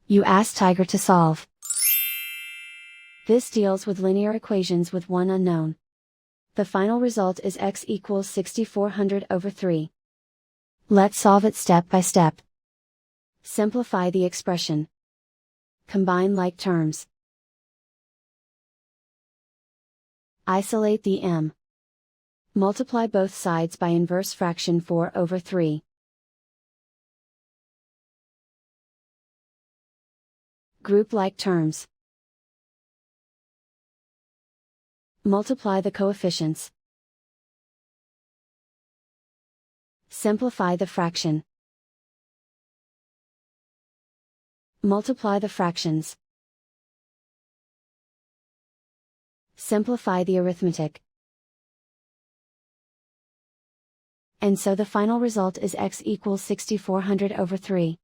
You ask Tiger to solve. This deals with linear equations with one unknown. The final result is x equals 6400 over 3. Let's solve it step by step. Simplify the expression. Combine like terms. Isolate the m. Multiply both sides by inverse fraction 4 over 3. Group like terms. Multiply the coefficients. Simplify the fraction. Multiply the fractions. Simplify the arithmetic. And so the final result is x equals 6400 over 3.